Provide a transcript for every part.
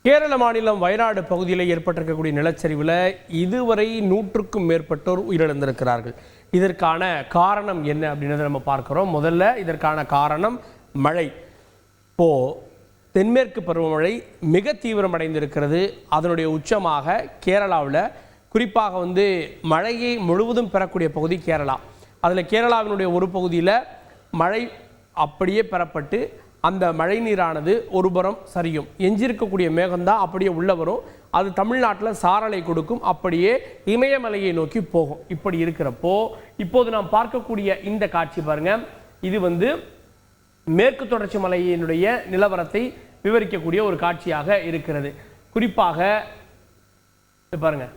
கேரள மாநிலம் வயநாடு பகுதியில் ஏற்பட்டிருக்கக்கூடிய நிலச்சரிவில் இதுவரை 100க்கும் மேற்பட்டோர் உயிரிழந்திருக்கிறார்கள். இதற்கான காரணம் என்ன அப்படின்றத நம்ம பார்க்கிறோம். முதல்ல இதற்கான காரணம் மழை. இப்போ தென்மேற்கு பருவமழை மிக தீவிரமடைந்திருக்கிறது. அதனுடைய உச்சமாக கேரளாவில் குறிப்பாக மழையை முழுவதும் பெறக்கூடிய பகுதி கேரளா. அதில் கேரளாவினுடைய ஒரு பகுதியில் மழை அப்படியே பெறப்பட்டு அந்த மழை நீரானது ஒருபுறம் சரியும், எஞ்சிருக்கக்கூடிய மேகம்தான் அப்படியே உள்ள வரும். அது தமிழ்நாட்டில் சாரலை கொடுக்கும், அப்படியே இமயமலையை நோக்கி போகும். இப்படி இருக்கிறப்போ இப்போது நாம் பார்க்கக்கூடிய இந்த காட்சி பாருங்க, இது மேற்கு தொடர்ச்சி மலையினுடைய நிலவரத்தை விவரிக்கக்கூடிய ஒரு காட்சியாக இருக்கிறது. குறிப்பாக பாருங்க,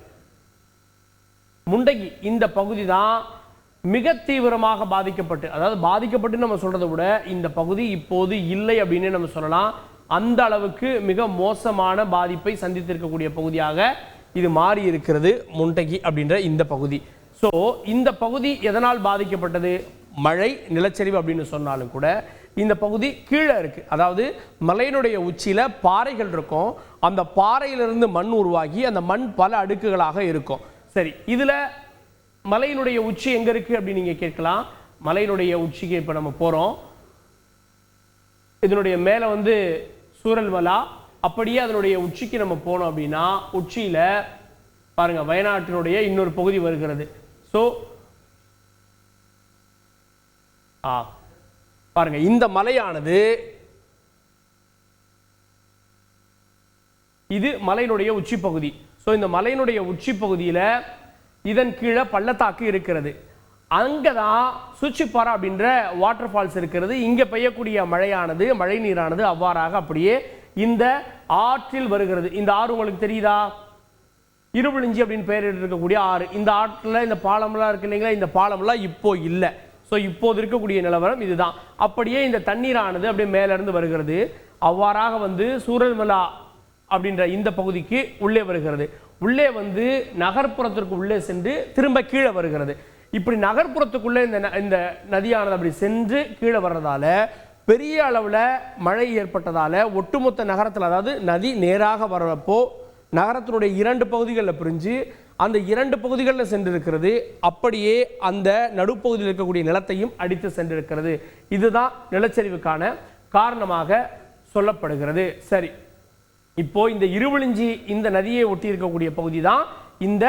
முண்டகி இந்த பகுதி தான் மிக தீவிரமாக பாதிக்கப்பட்டு, அதாவது பாதிக்கப்பட்டு நம்ம சொல்றதை விட இந்த பகுதி இப்போது இல்லை அப்படின்னு நம்ம சொல்லலாம். அந்த அளவுக்கு மிக மோசமான பாதிப்பை சந்தித்திருக்கக்கூடிய பகுதியாக இது மாறி இருக்கிறது முண்டகி அப்படின்ற இந்த பகுதி. ஸோ இந்த பகுதி எதனால் பாதிக்கப்பட்டது? மழை நிலச்சரிவு அப்படின்னு சொன்னாலும் கூட இந்த பகுதி கீழே இருக்கு. அதாவது மலையினுடைய உச்சியில பாறைகள் இருக்கும். அந்த பாறையிலிருந்து மண் உருவாகி அந்த மண் பல அடுக்குகளாக இருக்கும். சரி, இதுல மலையினுடைய உச்சி எங்க இருக்கு அப்படின்னு நீங்க கேட்கலாம். மலையினுடைய உச்சிக்கு இப்ப நம்ம போறோம். இதனுடைய மேல சூரல்மலா, அப்படியே அதனுடைய உச்சிக்கு நம்ம போனோம் அப்படின்னா உச்சியில பாருங்க வயநாட்டினுடைய இன்னொரு பகுதி வருகிறது. ஸோ பாருங்க, இந்த மலையானது இது மலையினுடைய உச்சி பகுதி. ஸோ இந்த மலையினுடைய உச்சி பகுதியில் இதன் கீழே பள்ளத்தாக்கு இருக்கிறது. அங்கதான் சுச்சிப்பாரா அப்படின்ற வாட்டர் ஃபால்ஸ் இருக்கிறது. இங்க பெய்யக்கூடிய மழையானது, மழை நீரானது அவ்வாறாக அப்படியே இந்த ஆற்றில் வருகிறது. இந்த ஆறு உங்களுக்கு தெரியுதா? இருவிழிஞ்சி அப்படின்னு பெயர் இருக்கக்கூடிய ஆறு. இந்த ஆற்றில் இந்த பாலம்லாம் இருக்கு இல்லைங்களா, இந்த பாலம்லாம் இப்போ இல்லை. ஸோ இப்போது இருக்கக்கூடிய நிலவரம் இதுதான். அப்படியே இந்த தண்ணீரானது அப்படியே மேல இருந்து வருகிறது. அவ்வாறாக சூரல்மலா அப்படின்ற இந்த பகுதிக்கு உள்ளே வருகிறது. உள்ளே நகர்ப்புறத்திற்கு உள்ளே சென்று திரும்ப கீழே வருகிறது. இப்படி நகர்ப்புறத்துக்குள்ளே இந்த நதியானது அப்படி சென்று கீழே வர்றதால பெரிய அளவில் மழை ஏற்பட்டதால ஒட்டுமொத்த நகரத்தில், அதாவது நதி நேராக வர்றப்போ நகரத்தினுடைய 2 பகுதிகளில் பிரிஞ்சு அந்த 2 பகுதிகளில் சென்றிருக்கிறது. அப்படியே அந்த நடுப்பகுதியில் இருக்கக்கூடிய நிலத்தையும் அடித்து சென்றிருக்கிறது. இதுதான் நிலச்சரிவுக்கான காரணமாக சொல்லப்படுகிறது. சரி, இப்போ இந்த இருவிழிஞ்சி இந்த நதியை ஒட்டி இருக்கக்கூடிய பகுதி தான் இந்த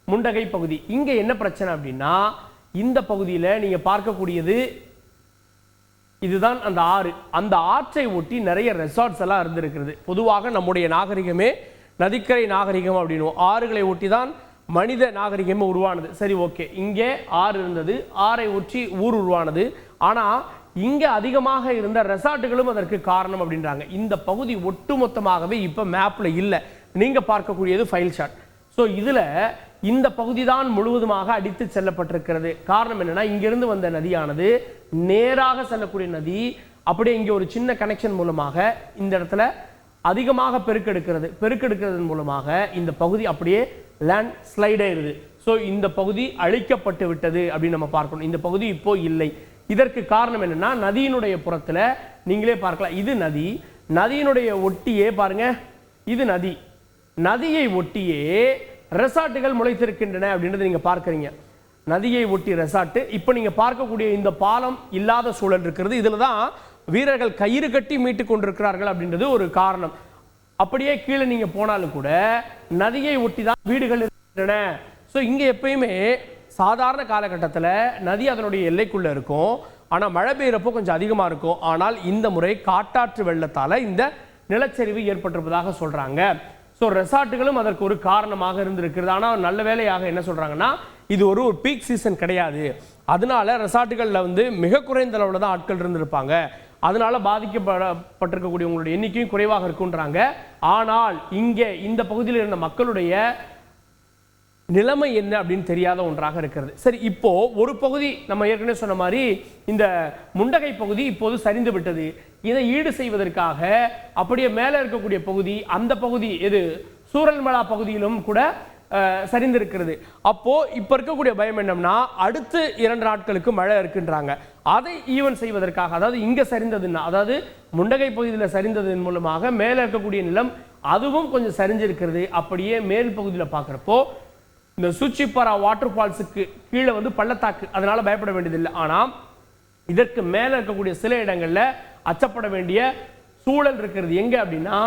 முண்டகை பகுதி. இங்க என்ன பிரச்சனை அப்படின்னா, இந்த பகுதியில் நீங்க பார்க்கக்கூடியது இதுதான் அந்த ஆறு. அந்த ஆற்றை ஒட்டி நிறைய ரெசார்ட்ஸ் எல்லாம் இருந்திருக்கிறது. பொதுவாக நம்முடைய நாகரிகமே நதிக்கரை நாகரிகம் அப்படின்னு, ஆறுகளை ஒட்டி தான் மனித நாகரிகமே உருவானது. சரி, ஓகே, இங்கே ஆறு இருந்தது, ஆறை ஒட்டி ஊர் உருவானது. ஆனா இங்க அதிகமாக இருந்த ரெசார்ட்டுகளும் அதற்கு காரணம் அப்படின்றாங்க. இந்த பகுதி ஒட்டுமொத்தமாகவே இப்ப மேப்ல இல்லை. நீங்க பார்க்கக்கூடியது ஃபைல் ஷாட். ஸோ இதுல இந்த பகுதி தான் முழுவதுமாக அடித்து செல்லப்பட்டிருக்கிறது. காரணம் என்னன்னா, இங்கிருந்து வந்த நதியானது நேராக செல்லக்கூடிய நதி அப்படியே இங்கே ஒரு சின்ன கனெக்ஷன் மூலமாக இந்த இடத்துல அதிகமாக பெருக்கெடுக்கிறதன் மூலமாக இந்த பகுதி அப்படியே லேண்ட் ஸ்லைட் ஆயிருது. ஸோ இந்த பகுதி அழிக்கப்பட்டு விட்டது அப்படின்னு நம்ம பார்க்கணும். இந்த பகுதி இப்போ இல்லை. இதற்கு காரணம் என்னன்னா, நதியினுடைய புறத்துல நீங்களே பார்க்கலாம், இது நதி. நதியினுடைய ஒட்டியே பாருங்க, இது நதி. நதியை ஒட்டியே ரெசார்ட்டுகள் முளைத்திருக்கின்றன அப்படின்றத நீங்க பார்க்கறீங்க. நதியை ஒட்டி ரெசார்ட். இப்போ நீங்க பார்க்கக்கூடிய இந்த பாலம் இல்லாத சூழல் இருக்கிறது. இதுல தான் வீரர்கள் கயிறு கட்டி மீட்டு கொண்டிருக்கிறார்கள் அப்படின்றது ஒரு காரணம். அப்படியே கீழே நீங்க போனாலும் கூட நதியை ஒட்டி தான் வீடுகள் இருக்கின்றன. ஸோ இங்க எப்பயுமே சாதாரண காலகட்டத்தில் நதி அதனுடைய எல்லைக்குள்ள இருக்கும். ஆனால் மழை பெய்யறப்போ கொஞ்சம் அதிகமாக இருக்கும். ஆனால் இந்த முறை காட்டாற்று வெள்ளத்தால் இந்த நிலச்சரிவு ஏற்பட்டிருப்பதாக சொல்றாங்க. ஸோ ரெசார்ட்டுகளும் அதற்கு ஒரு காரணமாக இருந்திருக்கிறது. ஆனால் நல்ல வேலையாக என்ன சொல்றாங்கன்னா, இது ஒரு பீக் சீசன் கிடையாது. அதனால ரெசார்ட்டுகளில் மிக குறைந்த அளவில் தான் ஆட்கள் இருந்திருப்பாங்க. அதனால பாதிக்கப்பட்டிருக்கக்கூடிய உங்களுடைய எண்ணிக்கையும் குறைவாக இருக்குன்றாங்க. ஆனால் இங்கே இந்த பகுதியில் இருந்த மக்களுடைய நிலைமை என்ன அப்படின்னு தெரியாத ஒன்றாக இருக்கிறது. சரி, இப்போ ஒரு பகுதி நம்ம ஏற்கனவே சொன்ன மாதிரி இந்த முண்டகை பகுதி இப்போது சரிந்து விட்டது. இதை ஈடு செய்வதற்காக அப்படியே மேலே இருக்கக்கூடிய பகுதி, அந்த பகுதி எது சூரல்மலா பகுதியிலும் கூட சரிந்திருக்கிறது. அப்போ இப்ப இருக்கக்கூடிய பயம் என்னன்னா, அடுத்து 2 நாட்களுக்கு மழை இருக்குன்றாங்க. அதை ஈவன் செய்வதற்காக, அதாவது இங்க சரிந்ததுன்னா, அதாவது முண்டகை பகுதியில் சரிந்ததன் மூலமாக மேலே இருக்கக்கூடிய நிலம் அதுவும் கொஞ்சம் சரிஞ்சிருக்கிறது. அப்படியே மேல் பகுதியில் பார்க்குறப்போ இந்த சூச்சிப்பாரா வாட்டர் ஃபால்ஸுக்கு கீழே வந்து பள்ளத்தாக்கு, அதனால பயப்பட வேண்டியதில்லை. ஆனால் இதற்கு மேலே இருக்கக்கூடிய சில இடங்களில் அச்சப்பட வேண்டிய சூழல் இருக்கிறது. எங்கே அப்படின்னா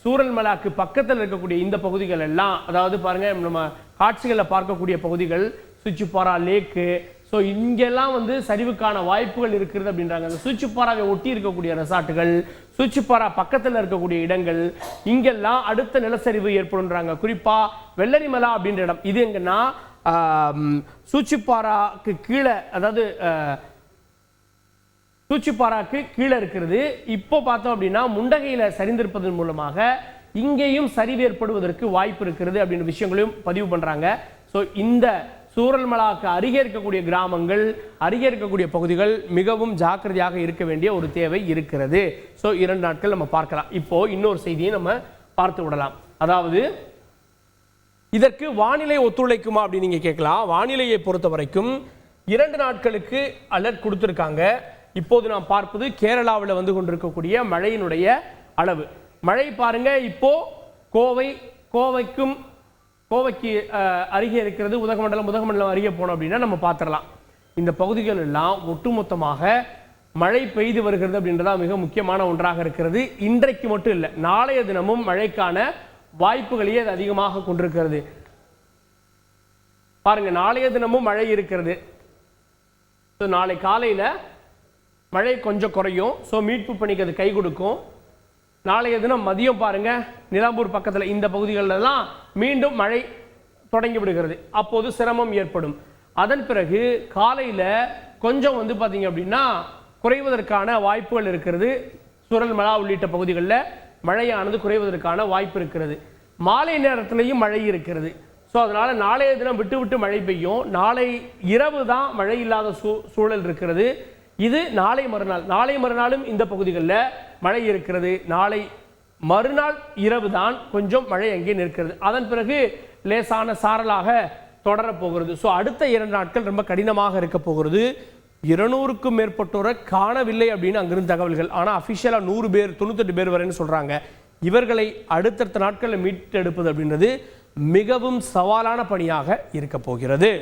சூரல்மலாக்கு பக்கத்தில் இருக்கக்கூடிய இந்த பகுதிகள் எல்லாம், அதாவது பாருங்க நம்ம காட்சிகளில் பார்க்கக்கூடிய பகுதிகள் சூச்சிப்பாரா லேக்கு, ஸோ இங்கெல்லாம் வந்து சரிவுக்கான வாய்ப்புகள் இருக்கிறது அப்படின்றாங்க. அந்த சூச்சிப்பாராவை ஒட்டி இருக்கக்கூடிய ரெசார்ட்டுகள், சூச்சிப்பாரா பக்கத்தில் இருக்கக்கூடிய இடங்கள், இங்கெல்லாம் அடுத்த நிலச்சரிவு ஏற்படுன்றாங்க. குறிப்பாக வெள்ளரிமலா அப்படின்ற இடம், இது எங்கன்னா சூச்சிப்பாராக்கு கீழே, அதாவது சூச்சிப்பாராக்கு கீழே இருக்கிறது. இப்போ பார்த்தோம் அப்படின்னா முண்டகையில் சரிந்திருப்பதன் மூலமாக இங்கேயும் சரிவு ஏற்படுவதற்கு வாய்ப்பு இருக்கிறது அப்படின்ற விஷயங்களையும் பதிவு பண்ணுறாங்க. ஸோ இந்த சூரல்மலாக்கு அருகே இருக்கக்கூடிய கிராமங்கள், அருகே இருக்கக்கூடிய பகுதிகள் மிகவும் ஜாக்கிரதையாக இருக்க வேண்டிய ஒரு தேவை இருக்கிறது. ஸோ 2 நாட்கள் நம்ம பார்க்கலாம். இப்போ இன்னொரு செய்தியை நம்ம பார்த்து விடலாம். அதாவது இதற்கு வானிலை ஒத்துழைக்குமா அப்படின்னு நீங்க கேட்கலாம். வானிலையை பொறுத்த வரைக்கும் 2 நாட்களுக்கு அலர்ட் கொடுத்துருக்காங்க. இப்போது நாம் பார்ப்பது கேரளாவில் வந்து கொண்டிருக்கக்கூடிய மழையினுடைய அளவு. மழை பாருங்க, இப்போ கோவைக்கு அருகே இருக்கிறது உதகமண்டலம் அருகே போனோம் அப்படின்னா நம்ம பார்த்துடலாம். இந்த பகுதிகள் எல்லாம் ஒட்டுமொத்தமாக மழை பெய்து வருகிறது அப்படின்றதா மிக முக்கியமான ஒன்றாக இருக்கிறது. இன்றைக்கு மட்டும் இல்லை, நாளைய தினமும் மழைக்கான வாய்ப்புகளையே அது அதிகமாக கொண்டிருக்கிறது. பாருங்க, நாளைய தினமும் மழை இருக்கிறது. நாளை காலையில் மழை கொஞ்சம் குறையும். ஸோ மீட்பு பணிக்கு அது கை கொடுக்கும். நாளைய தினம் மதியம் பாருங்க, நிலாம்பூர் பக்கத்தில் இந்த பகுதிகளெல்லாம் மீண்டும் மழை தொடங்கி விடுகிறது. அப்போது சிரமம் ஏற்படும். அதன் பிறகு காலையில் கொஞ்சம் வந்து பார்த்தீங்க அப்படின்னா குறைவதற்கான வாய்ப்புகள் இருக்கிறது. சூரல்மலா உள்ளிட்ட பகுதிகளில் மழையானது குறைவதற்கான வாய்ப்பு இருக்கிறது. மாலை நேரத்திலையும் மழை இருக்கிறது. ஸோ அதனால் நாளைய தினம் விட்டு விட்டு மழை பெய்யும். நாளை இரவு தான் மழை இல்லாத சூழல் இருக்கிறது. இது நாளை மறுநாளும் இந்த பகுதிகளில் மழை இருக்கிறது. நாளை மறுநாள் இரவு தான் கொஞ்சம் மழை அங்கே நிற்கிறது. அதன் பிறகு லேசான சாரலாக தொடரப்போகிறது. ஸோ அடுத்த 2 நாட்கள் ரொம்ப கடினமாக இருக்க போகிறது. 200க்கும் மேற்பட்டோரை காணவில்லை அப்படின்னு அங்கிருந்து தகவல்கள். ஆனால் அஃபிஷியலாக 100 பேர் 98 பேர் வரைன்னு சொல்கிறாங்க. இவர்களை அடுத்தடுத்த நாட்களில் மீட்டெடுப்பது அப்படின்றது மிகவும் சவாலான பணியாக இருக்க போகிறது.